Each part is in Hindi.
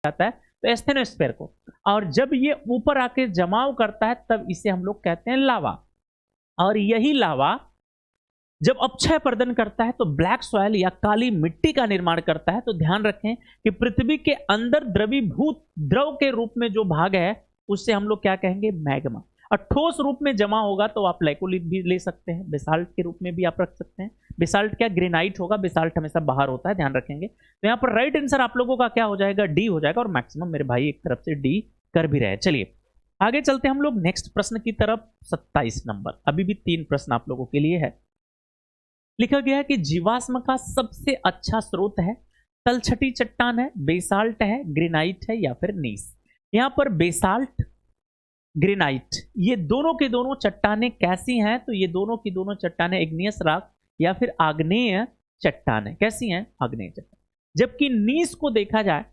जाता है तो एस्थेनोस्फेयर को, और जब ये ऊपर आके जमाव करता है तब इसे हम लोग कहते हैं लावा। और यही लावा जब अक्षय प्रदन करता है तो ब्लैक सॉइल या काली मिट्टी का निर्माण करता है। तो ध्यान रखें कि पृथ्वी के अंदर द्रवीभूत द्रव के रूप में जो भाग है उससे हम लोग क्या कहेंगे, मैग्मा। और ठोस रूप में जमा होगा तो आप लैकोलिथ भी ले सकते हैं, बेसाल्ट के रूप में भी आप रख सकते हैं। बेसाल्ट क्या, ग्रेनाइट होगा, बेसाल्ट हमेशा बाहर होता है, ध्यान रखेंगे। तो यहाँ पर राइट आंसर आप लोगों का क्या हो जाएगा, डी हो जाएगा। और मैक्सिमम मेरे भाई एक तरफ से डी कर भी रहे। चलिए आगे चलते हैं हम लोग नेक्स्ट प्रश्न की तरफ। 27 नंबर, अभी भी 3 प्रश्न आप लोगों के लिए है। लिखा गया है कि जीवाश्म का सबसे अच्छा स्रोत है, तलछटी चट्टान है, बेसाल्ट है, ग्रेनाइट है या फिर नीस। यहां पर बेसाल्ट, ग्रेनाइट ये दोनों के दोनों चट्टानें कैसी हैं, तो ये दोनों की दोनों चट्टानें इग्नियस रॉक या फिर आग्नेय चट्टान है। कैसी हैं, आग्नेय चट्टान। जबकि नीस को देखा जाए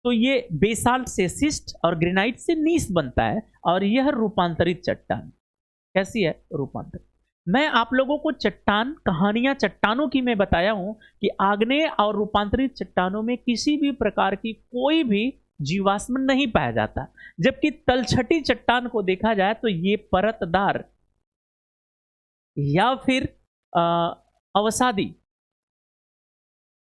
तो ये बेसाल्ट से सिस्ट और ग्रेनाइट से नीस बनता है, और यह रूपांतरित चट्टान कैसी है, रूपांतरित। मैं आप लोगों को चट्टान कहानियां चट्टानों की मैं बताया हूं कि आग्नेय और रूपांतरित चट्टानों में किसी भी प्रकार की कोई भी जीवाश्म नहीं पाया जाता। जबकि तलछटी चट्टान को देखा जाए तो ये परतदार या फिर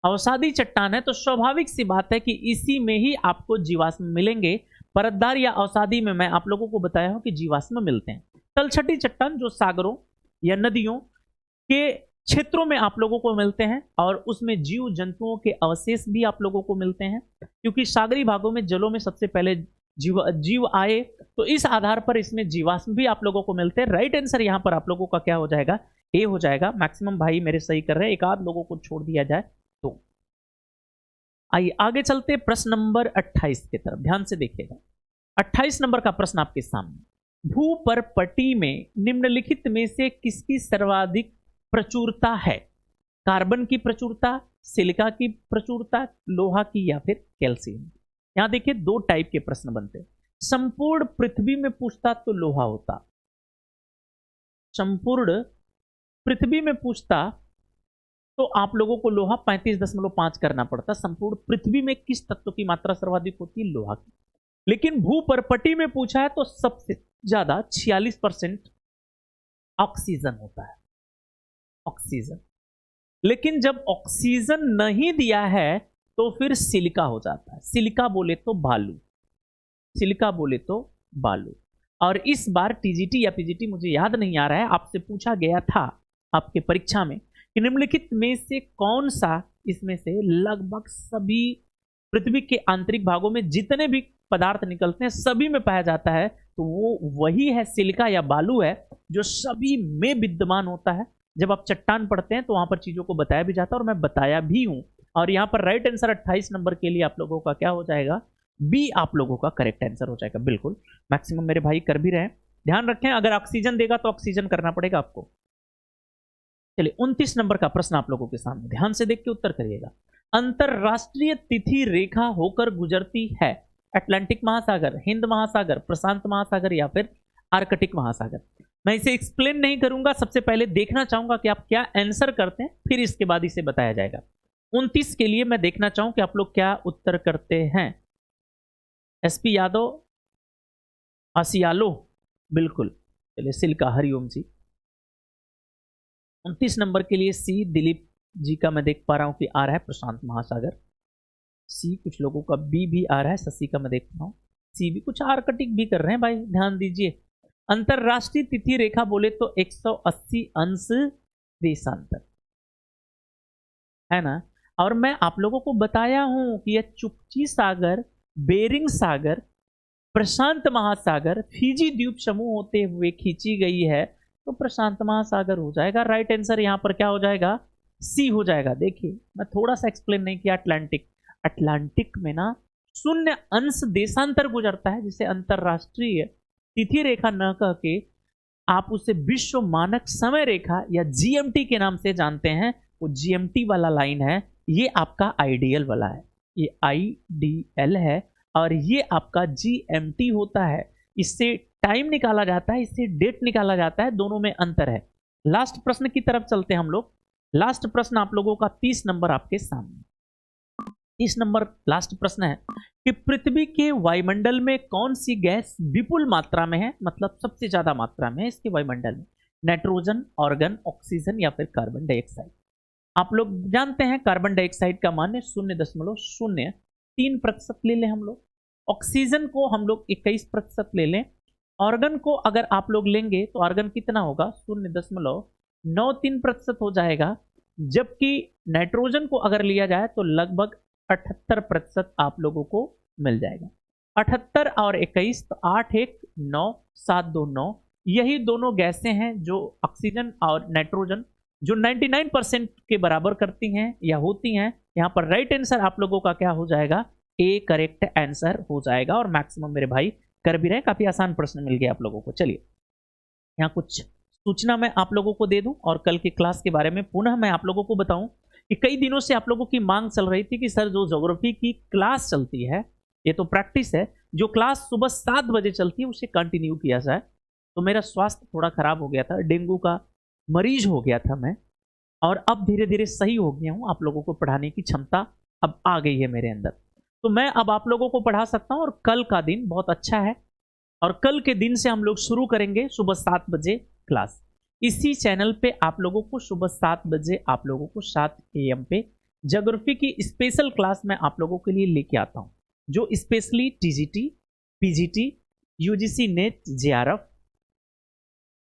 अवसादी चट्टान है। तो स्वाभाविक सी बात है कि इसी में ही आपको जीवाश्म मिलेंगे। परतदार या अवसादी में मैं आप लोगों को बताया हूं कि जीवाश्म मिलते हैं। तलछटी चट्टान जो सागरों या नदियों के क्षेत्रों में आप लोगों को मिलते हैं, और उसमें जीव जंतुओं के अवशेष भी आप लोगों को मिलते हैं, क्योंकि सागरी भागों में जलों में सबसे पहले जीव आए, तो इस आधार पर इसमें जीवाश्म भी आप लोगों को मिलते हैं। राइट आंसर यहां पर आप लोगों का क्या हो जाएगा, ए हो जाएगा। मैक्सिमम भाई मेरे सही कर रहे हैं, एक आध लोगों को छोड़ दिया जाए तो। आइए आगे चलते प्रश्न नंबर 28 की तरफ, ध्यान से देखिएगा। 28 नंबर का प्रश्न आपके सामने, भूपर्पटी में निम्नलिखित में से किसकी सर्वाधिक प्रचुरता है। कार्बन की प्रचुरता, सिलिका की प्रचुरता, लोहा की या फिर कैल्शियम। यहां देखिए 2 टाइप के प्रश्न बनते हैं। संपूर्ण पृथ्वी में पूछता तो लोहा होता, संपूर्ण पृथ्वी में पूछता तो आप लोगों को लोहा 35.5 करना पड़ता। संपूर्ण पृथ्वी में किस तत्व की मात्रा सर्वाधिक होती है, लोहा की। लेकिन भूपर्पटी में पूछा है तो सबसे ज्यादा 46% ऑक्सीजन होता है, ऑक्सीजन। लेकिन जब ऑक्सीजन नहीं दिया है तो फिर सिलिका हो जाता है। सिलिका बोले तो बालू, सिलिका बोले तो बालू। और इस बार टीजीटी या पीजीटी मुझे याद नहीं आ रहा है, आपसे पूछा गया था आपके परीक्षा में कि निम्नलिखित में से कौन सा, इसमें से लगभग सभी पृथ्वी के आंतरिक भागों में जितने भी पदार्थ निकलते हैं सभी में पाया जाता है, तो वो वही है, सिलिका या बालू है, जो सभी में विद्यमान होता है। जब आप चट्टान पढ़ते हैं तो वहां पर चीजों को बताया भी जाता है, और मैं बताया भी हूं। और यहां पर राइट आंसर 28 नंबर के लिए आप लोगों का क्या हो जाएगा, बी आप लोगों का करेक्ट आंसर हो जाएगा। बिल्कुल मैक्सिमम मेरे भाई कर भी रहे हैं। ध्यान रखें, अगर ऑक्सीजन देगा तो ऑक्सीजन करना पड़ेगा आपको। चलिए 29 नंबर का प्रश्न आप लोगों के सामने, ध्यान से देख के उत्तर करिएगा। अंतरराष्ट्रीय तिथि रेखा होकर गुजरती है अटलांटिक महासागर, हिंद महासागर, प्रशांत महासागर या फिर आर्कटिक महासागर। मैं इसे एक्सप्लेन नहीं करूंगा, सबसे पहले देखना चाहूंगा कि आप क्या आंसर करते हैं, फिर इसके बाद इसे बताया जाएगा। 29 के लिए मैं देखना चाहूं कि आप लोग क्या उत्तर करते हैं। एसपी यादव, आसियालो, बिल्कुल। चलिए सिल्का, हरिओम जी। 29 नंबर के लिए सी दिलीप जी का मैं देख पा रहा हूं कि आ रहा है प्रशांत महासागर। सी कुछ लोगों का बी भी आ रहा है, शशि का मैं देख रहा हूं सी भी, कुछ आर्कटिक भी कर रहे हैं भाई, ध्यान दीजिए। अंतरराष्ट्रीय तिथि रेखा बोले तो 180 अंश देशांतर है ना। और मैं आप लोगों को बताया हूं कि यह चुपची सागर, बेरिंग सागर, प्रशांत महासागर, फिजी द्वीप समूह होते हुए खींची गई है, तो प्रशांत महासागर हो जाएगा। राइट आंसर यहां पर क्या हो जाएगा, सी हो जाएगा। देखिए मैं थोड़ा सा एक्सप्लेन नहीं किया, अटलांटिक, अटलांटिक में ना 0 अंश देशांतर गुजरता है, जिसे अंतरराष्ट्रीय तिथि रेखा न कह के आप उसे विश्व मानक समय रेखा या जीएमटी के नाम से जानते हैं। वो जीएमटी वाला लाइन है, ये आपका आइडियल वाला है, ये आईडीएल है, और ये आपका जीएमटी होता है। इससे टाइम निकाला जाता है, इससे डेट निकाला जाता है, दोनों में अंतर है। लास्ट प्रश्न की तरफ चलते हैं हम लोग। लास्ट प्रश्न आप लोगों का 30 नंबर आपके सामने। 30 नंबर लास्ट प्रश्न है कि पृथ्वी के वायुमंडल में कौन सी गैस विपुल मात्रा में है, मतलब सबसे ज्यादा मात्रा में है इसके वायुमंडल में? नाइट्रोजन, ऑर्गन, ऑक्सीजन या फिर कार्बन डाइऑक्साइड? आप लोग जानते हैं कार्बन डाइऑक्साइड का मान है 0.03% ले लें हम लोग। ऑक्सीजन को हम लोग 21% ले लें। ऑर्गन को अगर आप लोग लेंगे तो ऑर्गन कितना होगा? 0.93% हो जाएगा। जबकि नाइट्रोजन को अगर लिया जाए तो लगभग 78% आप लोगों को मिल जाएगा। 78 और 21 तो 8 1 9 7 2 9, यही दोनों गैसें हैं जो ऑक्सीजन और नाइट्रोजन जो 99% के बराबर करती हैं या होती हैं। यहाँ पर राइट आंसर आप लोगों का क्या हो जाएगा? ए करेक्ट आंसर हो जाएगा। और मैक्सिमम मेरे भाई कर भी रहे, काफी आसान प्रश्न मिल गया आप लोगों को। चलिए यहाँ कुछ सूचना मैं आप लोगों को दे दूं और कल की क्लास के बारे में पुनः मैं आप लोगों को बताऊं कि कई दिनों से आप लोगों की मांग चल रही थी कि सर जो ज्योग्राफी की क्लास चलती है, ये तो प्रैक्टिस है, जो क्लास सुबह 7 बजे चलती है उसे कंटिन्यू किया जाए। तो मेरा स्वास्थ्य थोड़ा खराब हो गया था, डेंगू का मरीज हो गया था मैं, और अब धीरे धीरे सही हो गया हूँ। आप लोगों को पढ़ाने की क्षमता अब आ गई है मेरे अंदर, तो मैं अब आप लोगों को पढ़ा सकता हूँ। और कल का दिन बहुत अच्छा है और कल के दिन से हम लोग शुरू करेंगे सुबह 7 बजे क्लास। इसी चैनल पे आप लोगों को सुबह 7 बजे आप लोगों को 7 AM पे ज्योग्राफी की स्पेशल क्लास मैं आप लोगों के लिए लेके आता हूँ, जो specially TGT, PGT, UGC net, JRF,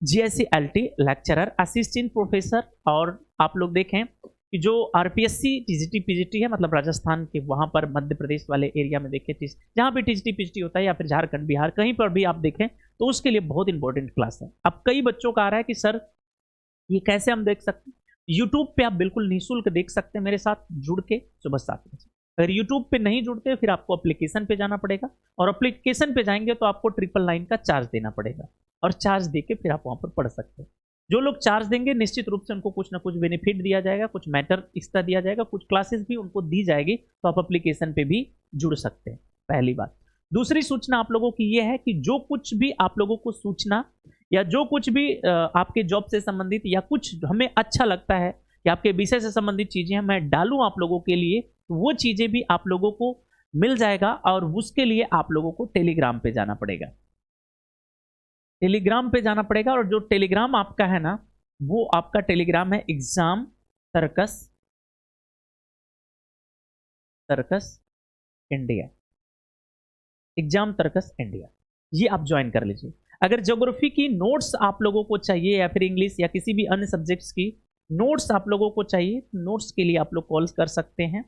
GIC-LT lecturer, assistant professor, और आप लोग देखें कि जो RPSC TGT PGT है, मतलब राजस्थान के वहाँ पर मध्य प्रदेश वाले एरिया में देखें, जहाँ भी TGT PGT होता है, या फिर झारखंड, बिहार, कहीं पर भी आप देखें तो उसके लिए बहुत इंपॉर्टेंट क्लास है। अब कई बच्चों का आ रहा है कि सर ये कैसे हम देख सकते हैं? यूट्यूब पे आप बिल्कुल निःशुल्क देख सकते हैं मेरे साथ जुड़ के सुबह 7 बजे। अगर यूट्यूब पे नहीं जुड़ते फिर आपको एप्लीकेशन पे जाना पड़ेगा, और एप्लीकेशन पे जाएंगे तो आपको 999 का चार्ज देना पड़ेगा, और चार्ज देके फिर आप वहाँ पर पढ़ सकते हैं। जो लोग चार्ज देंगे निश्चित रूप से उनको कुछ ना कुछ बेनिफिट दिया जाएगा, कुछ मैटर एक्स्ट्रा दिया जाएगा, कुछ क्लासेस भी उनको दी जाएगी, तो आप एप्लीकेशन पे भी जुड़ सकते हैं। पहली बात। दूसरी सूचना आप लोगों की यह है कि जो कुछ भी आप लोगों को सूचना या जो कुछ भी आपके जॉब से संबंधित या कुछ हमें अच्छा लगता है कि आपके विषय से संबंधित चीजें मैं डालूं आप लोगों के लिए, तो वो चीजें भी आप लोगों को मिल जाएगा। और उसके लिए आप लोगों को टेलीग्राम पे जाना पड़ेगा, टेलीग्राम पे जाना पड़ेगा। और जो टेलीग्राम आपका है ना, वो आपका टेलीग्राम है exam circus India, exam circus India, ये आप ज्वाइन कर लीजिए। अगर ज्योग्राफी की नोट्स आप लोगों को चाहिए या फिर इंग्लिश या किसी भी अन्य सब्जेक्ट्स की नोट्स आप लोगों को चाहिए, नोट्स के लिए आप लोग कॉल कर सकते हैं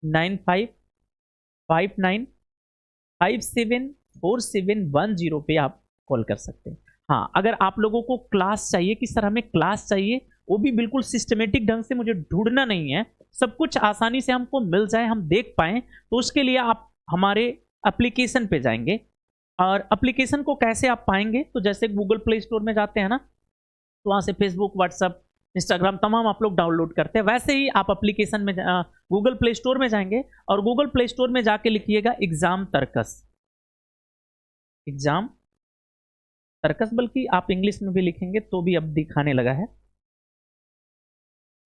9559574710 पे आप कॉल कर सकते हैं। हाँ, अगर आप लोगों को क्लास चाहिए कि सर हमें क्लास चाहिए, वो भी बिल्कुल सिस्टमेटिक ढंग से, मुझे ढूंढना नहीं है, सब कुछ आसानी से हमको मिल जाए, हम देख पाएं, तो उसके लिए आप हमारे एप्लीकेशन पे जाएंगे। और एप्लीकेशन को कैसे आप पाएंगे? तो जैसे गूगल प्ले स्टोर में जाते हैं ना, तो वहाँ से फेसबुक, व्हाट्सएप, इंस्टाग्राम तमाम आप लोग डाउनलोड करते हैं, वैसे ही आप एप्लीकेशन में गूगल प्ले स्टोर में जाएंगे और गूगल प्ले स्टोर में जाके लिखिएगा एग्जाम सर्कस, बल्कि आप इंग्लिश में भी लिखेंगे तो भी अब दिखाने लगा है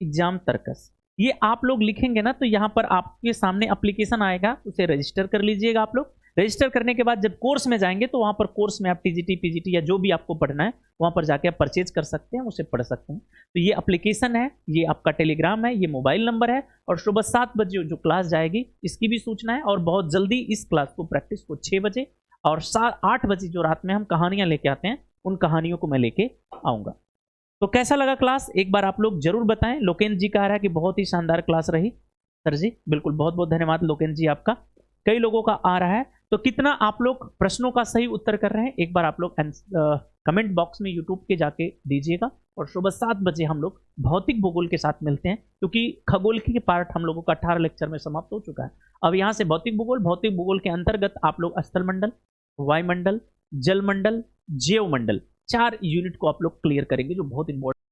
एग्जाम सर्कस। ये आप लोग लिखेंगे ना तो यहाँ पर आपके सामने एप्लीकेशन आएगा, उसे रजिस्टर कर लीजिएगा आप लोग। रजिस्टर करने के बाद जब कोर्स में जाएंगे तो वहाँ पर कोर्स में आप TGT PGT या जो भी आपको पढ़ना है वहाँ पर जाके आप परचेज कर सकते हैं, उसे पढ़ सकते हैं। तो ये एप्लीकेशन है, ये आपका टेलीग्राम है, ये मोबाइल नंबर है, और सुबह 7 बजे जो क्लास जाएगी इसकी भी सूचना है। और बहुत जल्दी इस क्लास को प्रैक्टिस को 6 बजे और 8 बजे जो रात में हम कहानियाँ लेके आते हैं, उन कहानियों को मैं लेके आऊँगा। तो कैसा लगा क्लास, एक बार आप लोग जरूर बताएं। लोकेन जी कह रहा है कि बहुत ही शानदार क्लास रही। सर जी बिल्कुल, बहुत बहुत धन्यवाद लोकेन जी आपका। कई लोगों का आ रहा है, तो कितना आप लोग प्रश्नों का सही उत्तर कर रहे हैं एक बार आप लोग कमेंट बॉक्स में यूट्यूब के जाके दीजिएगा। और सुबह 7 बजे हम लोग भौतिक भूगोल के साथ मिलते हैं, क्योंकि खगोल के पार्ट हम लोगों का 18 लेक्चर में समाप्त हो चुका है। अब यहाँ से भौतिक भूगोल के अंतर्गत आप लोग स्थल मंडल, वायुमंडल, जलमंडल, जैवमंडल 4 यूनिट को आप लोग क्लियर करेंगे, जो बहुत इंपॉर्टेंट